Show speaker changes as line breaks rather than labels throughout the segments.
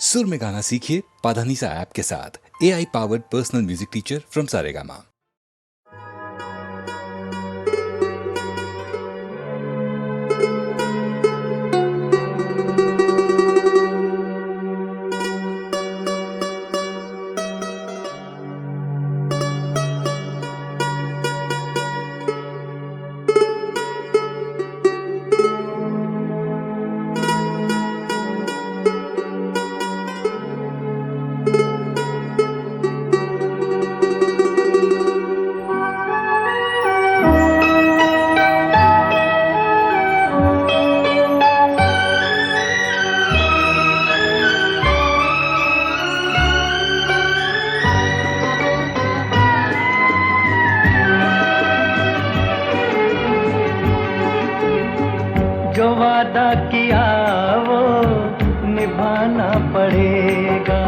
सुर में गाना सीखिए पाधानीसा ऐप के साथ। AI powered personal music teacher from Saregama.
जो वादा किया वो निभाना पड़ेगा।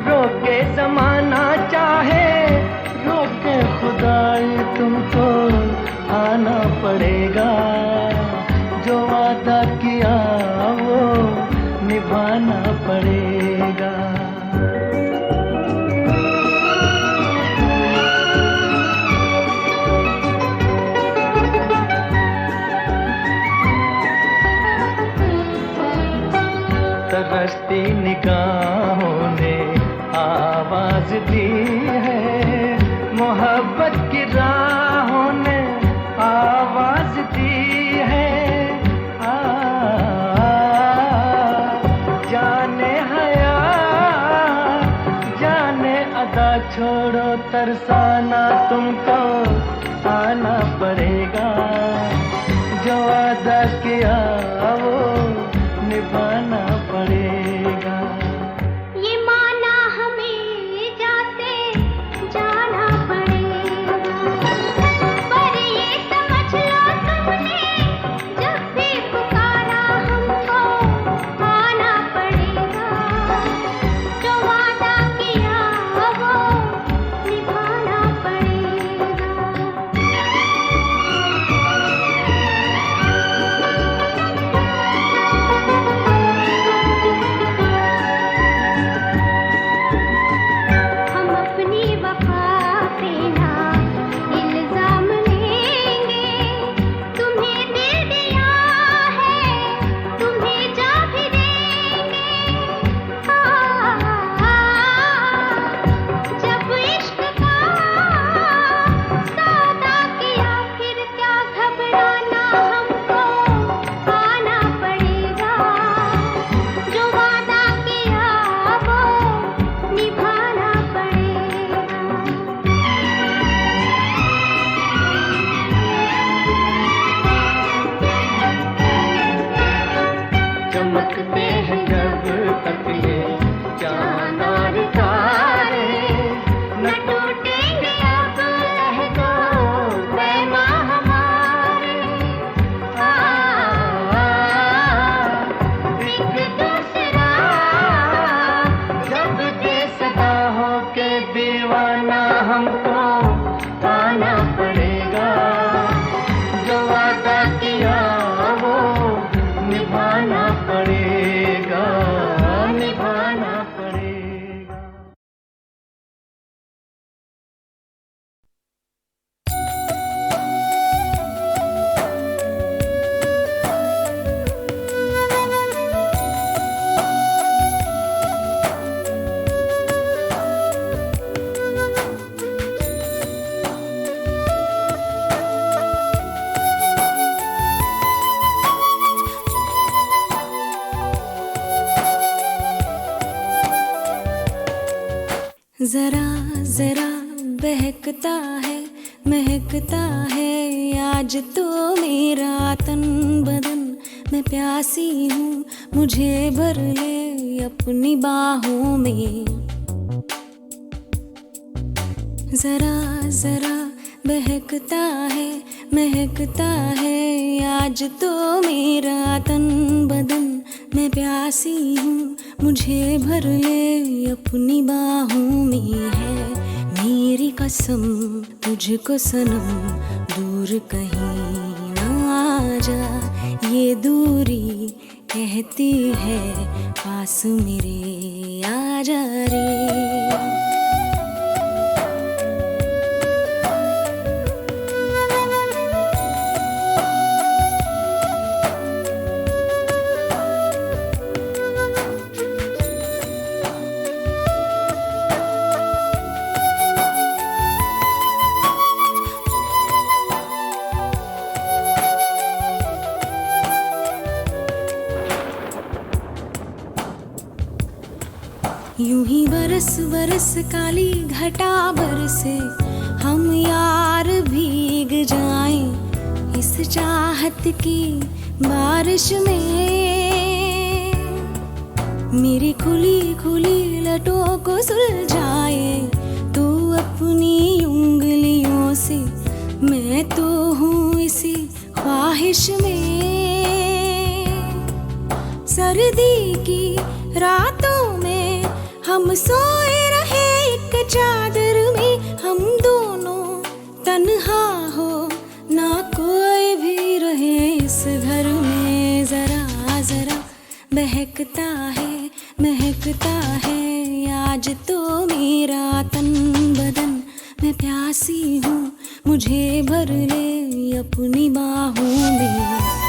रोके ज़माना चाहे रोके खुदाई, तुमको आना पड़ेगा। जो वादा किया वो निभाना पड़ेगा। तरसती निगाहों ने आवाज दी है, मोहब्बत की राहों ने आवाज दी है। जाने हया जाने अदा, छोड़ो तरसाना, तुमको आना पड़ेगा। जो वादा किया वो निभाना पड़ेगा।
ये माना हमें जाते जाना पड़ेगा, पर ये समझ लो तुमने जब भी पुकारा हमको आना पड़ेगा। जो वादा किया वो निभाना पड़ेगा। हम अपनी वफा पे ना इल्जाम लेंगे, तुम्हें दिल दिया है तुम्हें जा भी देंगे। जब इश्क का सौदा किया फिर क्या घबराना, हमको आना पड़ेगा। जो वादा किया वो निभाना पड़ेगा।
चमकते हैं जब तक ये चांद और तारे, न टूटेंगे अब लहज़ो पैमा हमारे। एक दूसरा जब दे सदा हो के दीवाना, हमको आना पड़ेगा। जो वादा किया वो निभाना पड़ेगा, निभाना पड़ेगा।
जरा जरा बहकता है महकता है आज तो मेरा तन बदन। मैं प्यासी हूँ मुझे भर ले अपनी बाहों में। जरा जरा बहकता है महकता है आज तो मेरा तन बदन। मैं प्यासी हूँ मुझे भर ले अपनी बाहों में। है मेरी कसम तुझको सनम दूर कहीं ना जा, ये दूरी कहती है पास मेरे आजा रे। यूं ही बरस बरस काली घटा बरसे, हम यार भीग जाएं इस चाहत की बारिश में। मेरी खुली खुली लटों को सुलझाए तू अपनी उंगलियों से, मैं तो हूँ इसी ख्वाहिश में। सर्दी की रातों में हम सोए रहे एक चादर में, हम दोनों तन्हा हो ना कोई भी रहे इस घर में। जरा जरा महकता है आज तो मेरा तन बदन, मैं प्यासी हूँ मुझे भर ले अपनी बाहों में।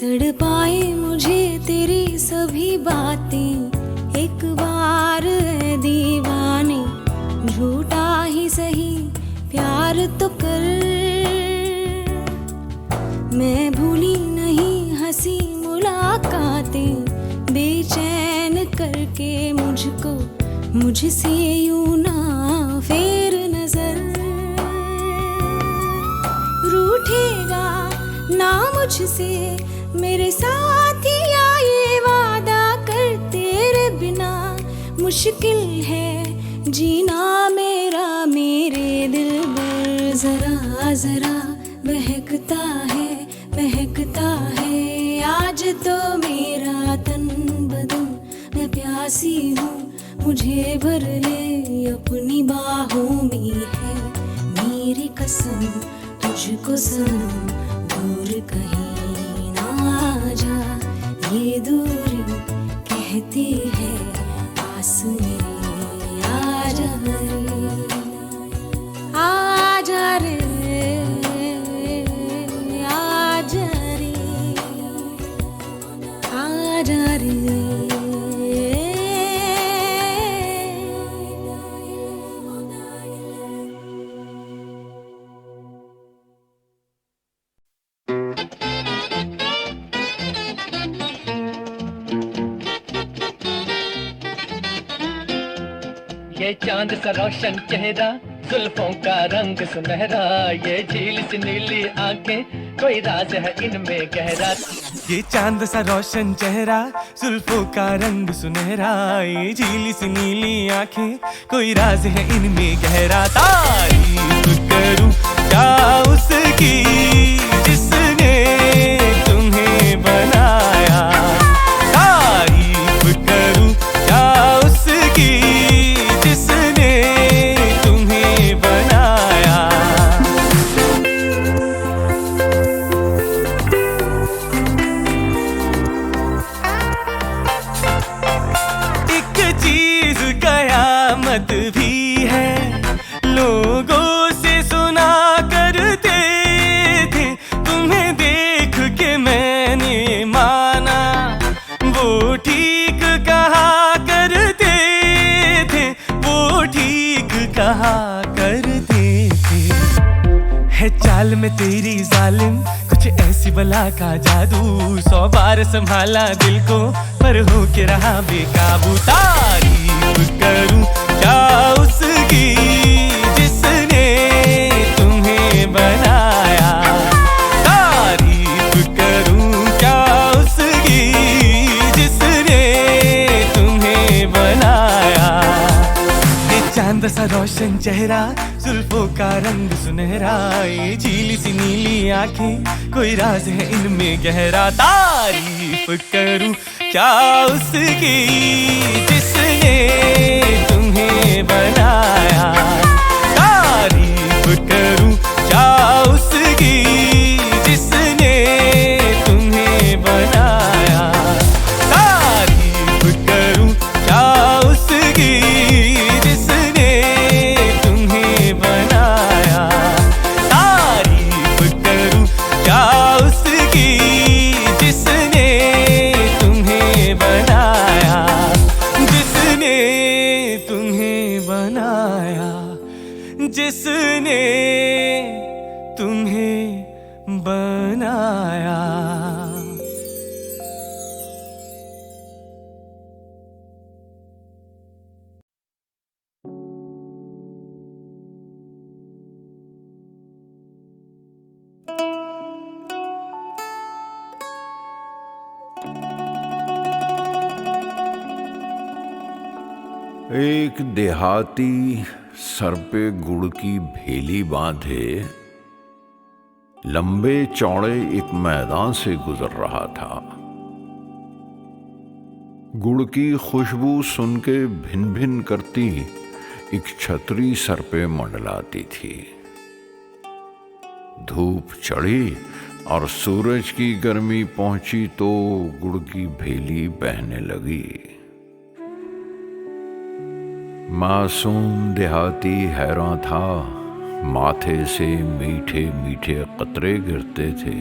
तड़पाए मुझे तेरी सभी बातें, एक बार है दीवाने झूठा ही सही प्यार तो कर। मैं भूली नहीं हंसी मुलाकातें, बेचैन करके मुझको मुझसे यूं ना फेर नजर। रूठेगा ना मुझसे मेरे साथिया ये वादा कर, तेरे बिना मुश्किल है जीना मेरा मेरे दिल पर। जरा जरा महकता है आज तो मेरा तन बदन, मैं प्यासी हूँ मुझे भर ले अपनी बाहों में है मेरी कसम। तुझको सनम दूर कहीं जा, ये दूरी कहती है पास मेरे आजा रे, आजा रे, आजा रे, आजा रे।
ये चांद सा रोशन चेहरा, जुल्फों का रंग सुनहरा, ये झील सी नीली आंखें, कोई राज है इनमें गहरा।
ये चांद सा रोशन चेहरा, जुल्फों का रंग सुनहरा, ये झील सी नीली आंखें, कोई राज है इनमें गहरा। तारीफ करूं क्या उसकी जिसने तुम्हें बनाया, तारीफ करूं क्या उसकी जिसने तुम्हें बनाया। एक चीज कयामत भी है, लोगों से सुना है चाल में तेरी जालिम, कुछ ऐसी बला का जादू। 100 बार संभाला दिल को पर हो के रहा बेकाबू। तारीफ करूं क्या उसकी जिसने तुम्हें बनाया, तारीफ करूं क्या उसकी जिसने तुम्हें बनाया। ये चांद सा रोशन चेहरा, जुल्फों का रंग सुनहरा, ये झीली सी नीली आंखें, कोई राज है इनमें गहरा। तारीफ करूं क्या उसकी जिसने तुम्हें बनाया, तारीफ करूं क्या उसकी जिसने तुम्हें बनाया, तारीफ करूं क्या उसकी जिसने तुम्हें बनाया, तारीफ करूं क्या उसकी जिसने तुम्हें बनाया, जिसने तुम्हें बनाया, जिसने तुम्हें बनाया।
एक देहाती सर पे गुड़ की भेली बांधे लंबे चौड़े एक मैदान से गुजर रहा था। गुड़ की खुशबू सुन के भिन भिन करती एक छतरी सर पे मंडलाती थी। धूप चढ़ी और सूरज की गर्मी पहुंची तो गुड़ की भेली बहने लगी। मासूम देहाती हैरान था, माथे से मीठे मीठे कतरे गिरते थे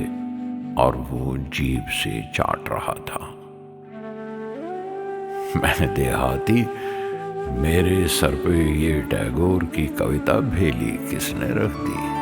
और वो जीभ से चाट रहा था। मैंने देहाती, मेरे सर पे ये टैगोर की कविता भेली किसने रख दी?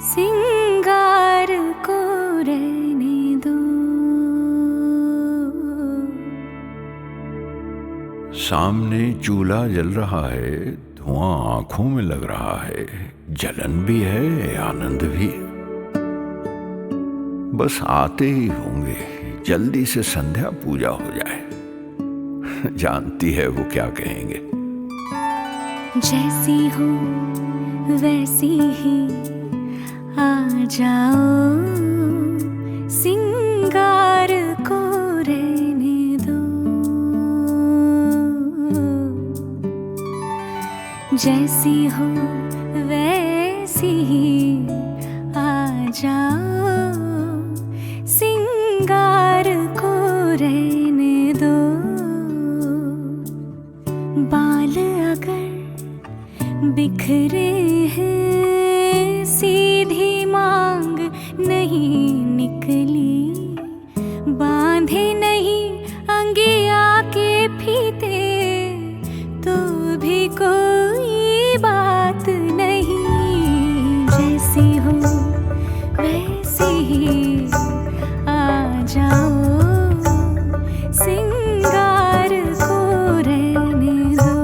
सिंगार को रहने दो।
सामने चूल्हा जल रहा है, धुआं आंखों में लग रहा है, जलन भी है आनंद भी। बस आते ही होंगे, जल्दी से संध्या पूजा हो जाए। जानती है वो क्या कहेंगे।
जैसी हो वैसी ही आ जाओ, सिंगार को रहने दो। जैसी हो वैसी ही आ जाओ, सिंगार को रहने दो। बाल अगर बिखरे हैं, सीधी मांग नहीं निकली, बांधे नहीं अंगिया के फीते, तो भी कोई बात नहीं। जैसी हो वैसी ही आ जाओ, सिंगार को रहने दो।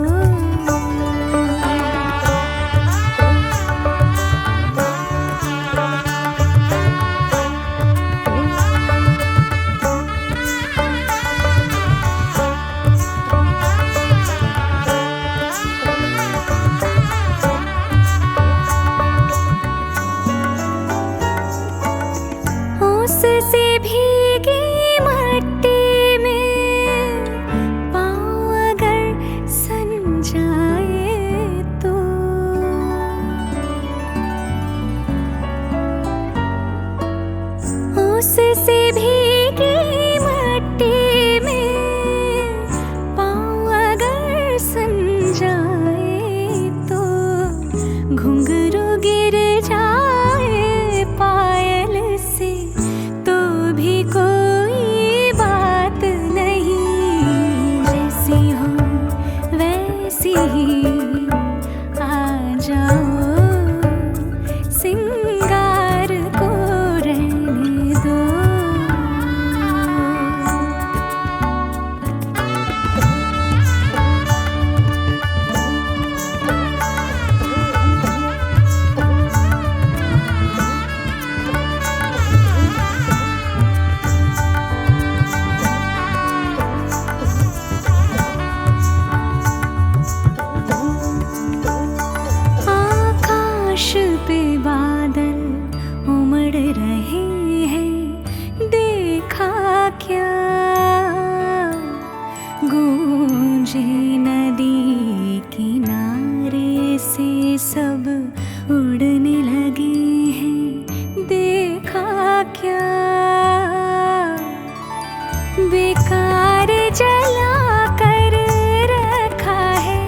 बेकार जला कर रखा है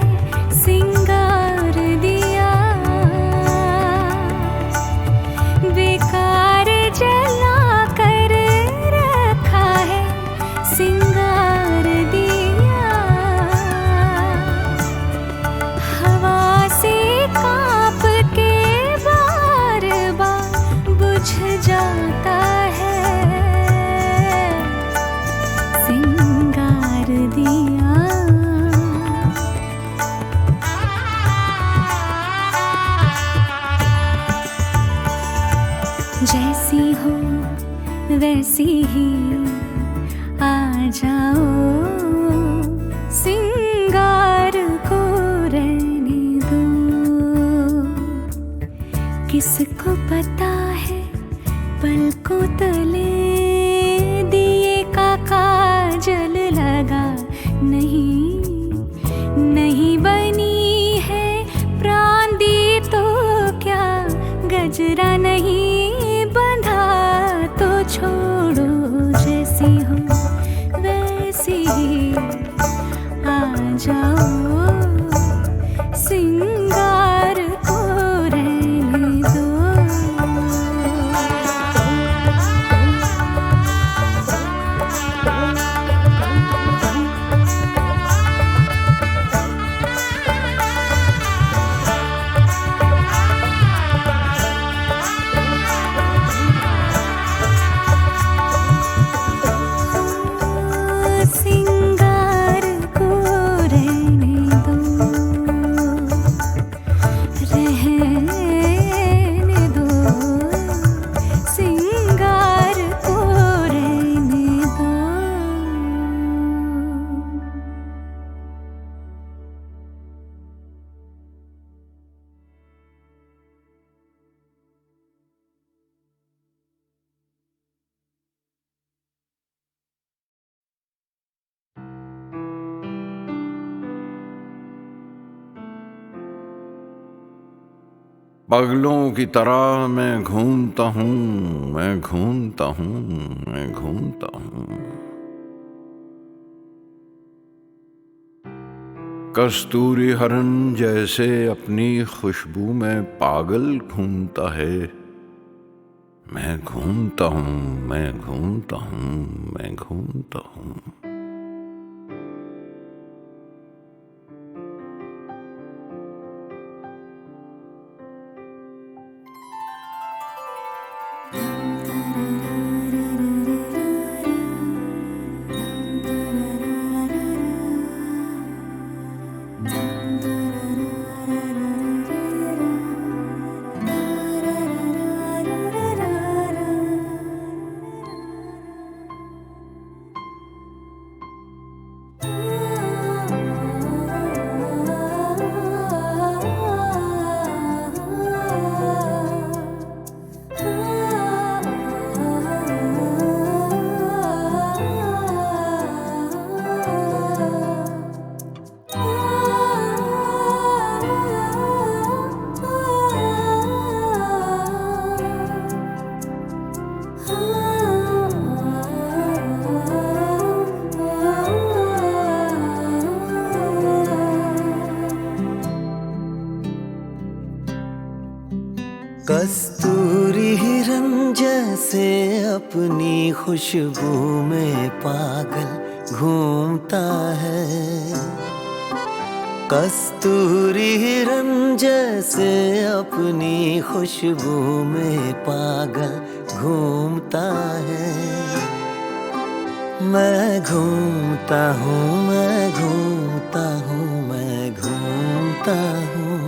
सिंगार दिया, बेकार जला कर रखा है सिंगार दिया। हवा से कांप के बार बार बुझ जाता है सिंगार दिया। जैसी हो वैसी ही आ जाओ, सिंगार को रहने दो। किसको पता है पलकों तले दिए का काजल लगा नहीं, नहीं बनी है प्राण दी तो क्या, गजरा नहीं बंधा तो छोड़ो। जैसी हो वैसी ही आ जाओ, सिंगार को रहने दो। सिंगार को रहने दो, रहने दो, सिंगार को रहने दो।
पगलों की तरह मैं घूमता हूँ, मैं घूमता हूँ, मैं घूमता हूँ। कस्तूरी हरन जैसे अपनी खुशबू में पागल घूमता है। मैं घूमता हूँ, मैं घूमता हूँ, मैं घूमता हूँ।
कस्तूरी हिरन जैसे अपनी खुशबू में पागल घूमता है। कस्तूरी हिरन जैसे अपनी खुशबू में पागल घूमता है। मैं घूमता हूँ, मैं घूमता हूँ, मैं घूमता हूँ,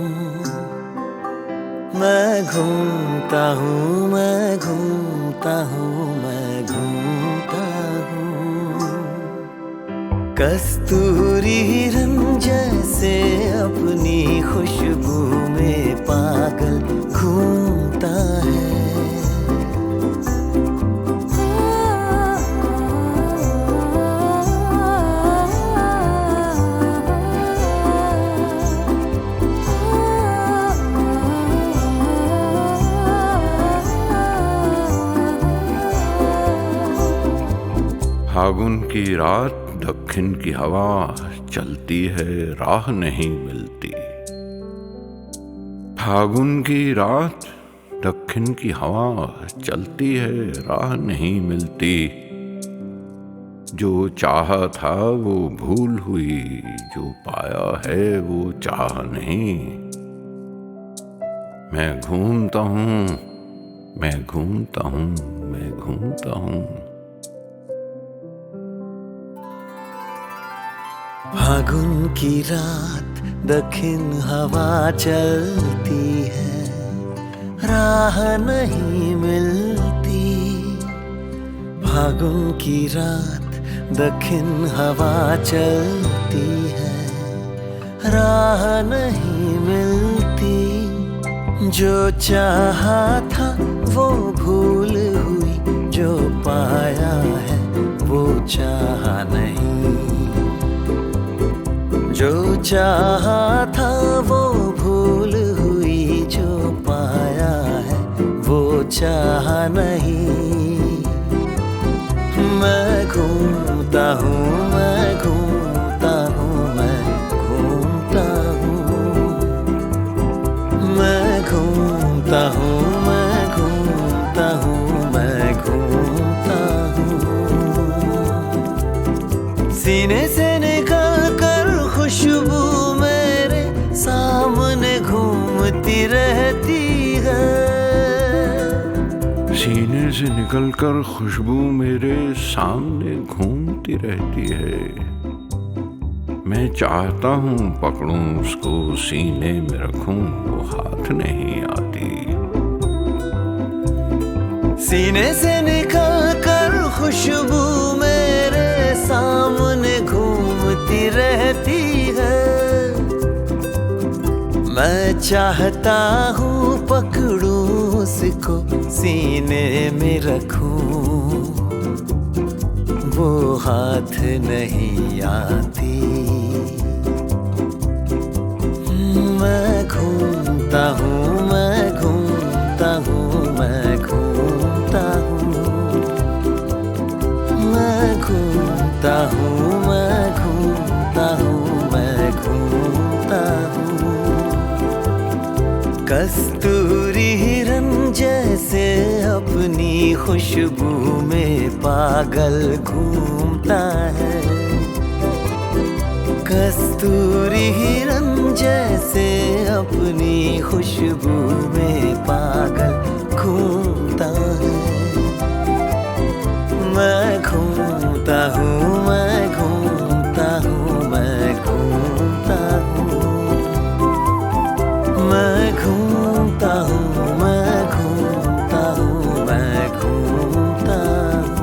मैं घूमता हूँ, मैं घूमता हूँ, मैं घूमता हूँ। कस्तूरी हिरन जैसे अपनी खुशबू में पागल घूमता है।
फागुन की रात दक्षिण की हवा चलती है, राह नहीं मिलती। फागुन की रात दक्षिण की हवा चलती है, राह नहीं मिलती। जो चाहा था वो भूल हुई, जो पाया है वो चाह नहीं। मैं घूमता हूँ, मैं घूमता हूँ, मैं घूमता हूँ।
फागुन की रात दक्षिण हवा चलती है, राह नहीं मिलती। फागुन की रात दक्षिण हवा चलती है, राह नहीं मिलती। जो चाहा था वो भूल हुई, जो पाया है वो चाह नहीं। जो चाहा था वो भूल हुई, जो पाया है वो चाह नहीं। मैं घूमता हूँ, मैं घूमता हूँ, मैं घूमता हूँ। मैं घूमता हूँ, मैं घूमता हूँ, मैं घूमता हूँ। सीने से निकल कर खुशबू मेरे सामने घूमती रहती है।
सीने से निकलकर खुशबू मेरे सामने घूमती रहती है। मैं चाहता हूँ पकड़ूं उसको, सीने में रखूं, वो हाथ नहीं आती।
सीने से निकल कर खुशबू मेरे सामने घूमती रहती है। मैं चाहता हूँ पकड़ूं उसको, सीने में रखूं, वो हाथ नहीं आती। मैं घूमता हूँ, मैं घूमता हूँ, मैं घूमता हूँ। मैं घूमता हूँ, मैं घूमता हूँ, मैं घूमता हूँ। कस्तूरी हिरन जैसे अपनी खुशबू में पागल घूमता है। कस्तूरी हिरन जैसे अपनी खुशबू में पागल घूमता है। मैं घूमता हूँ, मैं घूमता हूँ, मैं घूमता हूँ। मैं घूमता हूँ, मैं घूमता हूँ, मैं घूमता हूँ।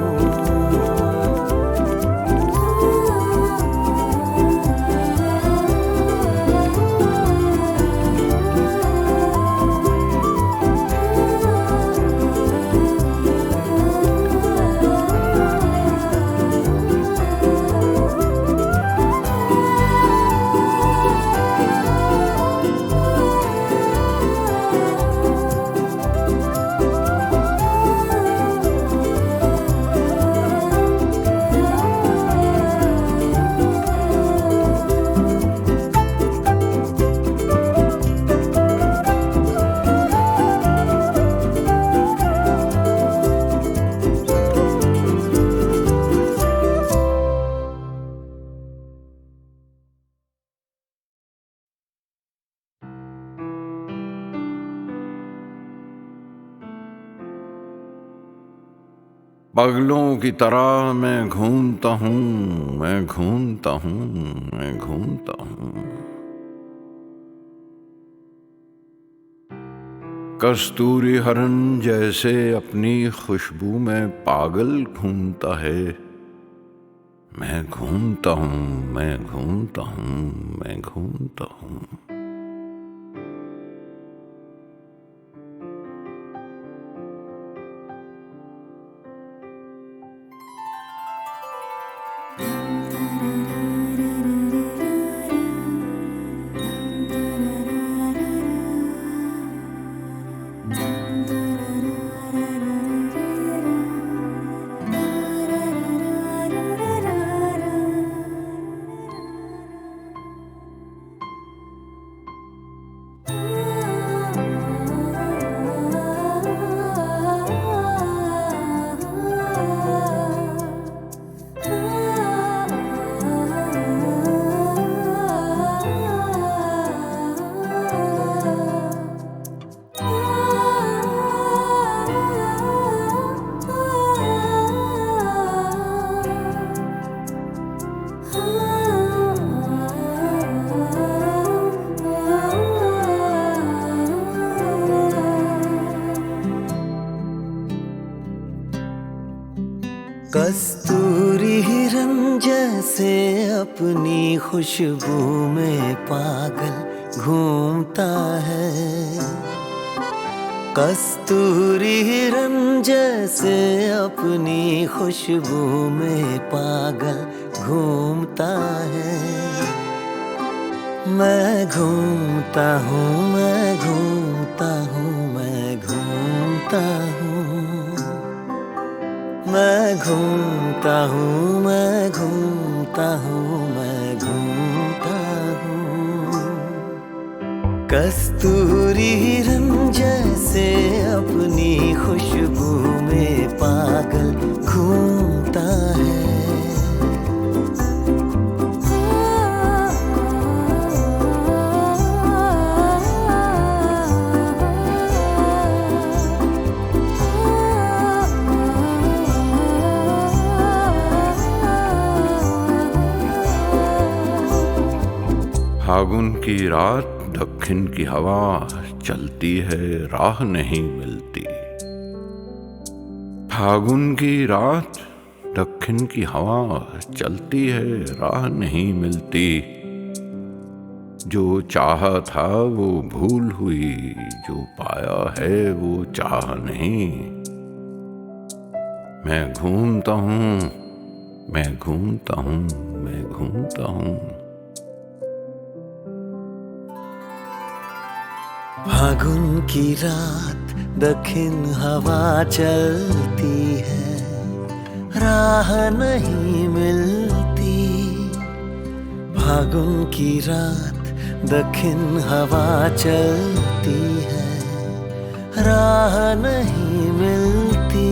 पगलों की तरह मैं घूमता हूँ, मैं घूमता हूँ, मैं घूमता हूँ। कस्तूरी हरन जैसे अपनी खुशबू में पागल घूमता है। मैं घूमता हूँ, मैं घूमता हूँ, मैं घूमता हूँ।
कस्तूरी हिरन जैसे अपनी खुशबू में पागल घूमता है। कस्तूरी हिरन जैसे अपनी खुशबू में पागल घूमता है। मैं घूमता हूँ, मैं घूमता हूँ, मैं घूमता हूँ, मैं घूमता हूँ, मैं घूमता हूँ, मैं घूमता हूँ। कस्तूरी हिरन जैसे अपनी खुशबू में पागल घूमता है।
फागुन की रात दक्षिण की हवा चलती है, राह नहीं मिलती। फागुन की रात दक्षिण की हवा चलती है, राह नहीं मिलती। जो चाहा था वो भूल हुई, जो पाया है वो चाह नहीं। मैं घूमता हूँ, मैं घूमता हूँ, मैं घूमता हूँ।
फागुन की रात दक्षिण हवा चलती है, राह नहीं मिलती। फागुन की रात दक्षिण हवा चलती है, राह नहीं मिलती।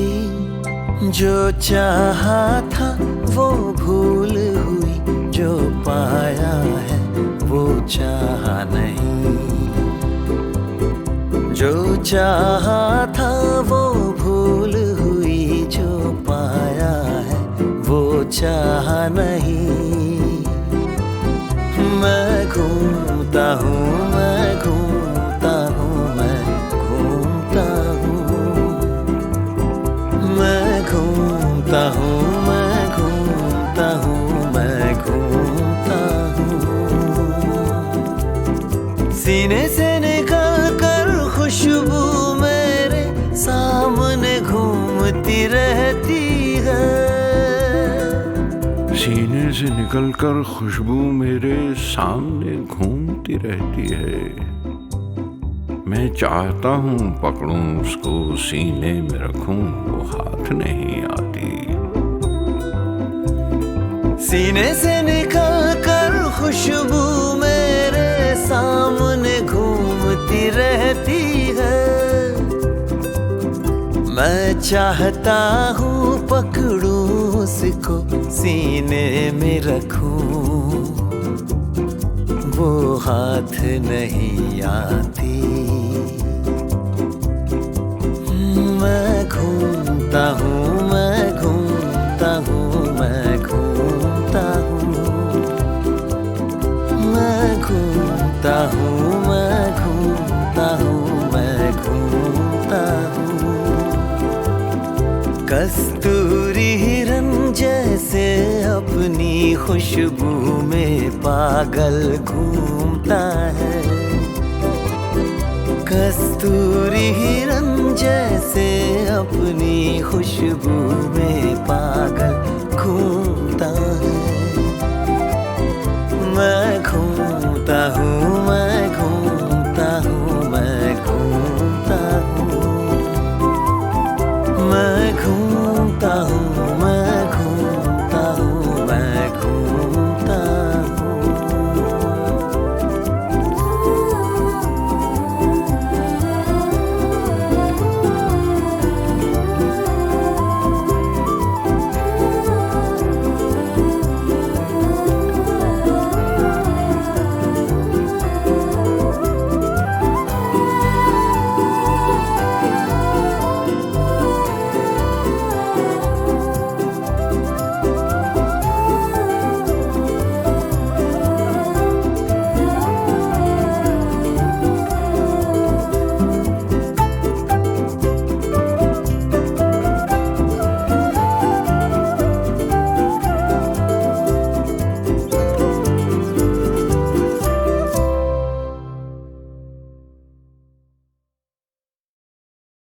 जो चाहा था वो भूल हुई, जो पाया है वो चाहा नहीं। जो चाहा था वो भूल हुई, जो पाया है वो चाहा नहीं। मैं घूमता हूँ, मैं घूमता हूँ, मैं घूमता हूँ, मैं घूमता हूँ, मैं घूमता हूँ, मैं घूमता हूँ। सीने से निकल कर खुशबू मेरे सामने घूमती रहती है।
सीने से निकलकर खुशबू मेरे सामने घूमती रहती है। मैं चाहता हूँ पकड़ूं उसको, सीने में रखूं, वो हाथ नहीं आती।
सीने से निकलकर खुशबू मेरे सामने घूमती रहती है। मैं चाहता हूँ पकड़ूं उसको, सीने में रखूं, वो हाथ नहीं आती। मैं घूमता हूँ, मैं घूमता हूँ, मैं घूमता हूँ, मैं घूमता हूँ, मैं घूमता हूँ, मैं घूमता हूँ। कस्तूरी हिरन जैसे अपनी खुशबू में पागल घूमता है। कस्तूरी हिरन जैसे अपनी खुशबू में पागल घूमता है।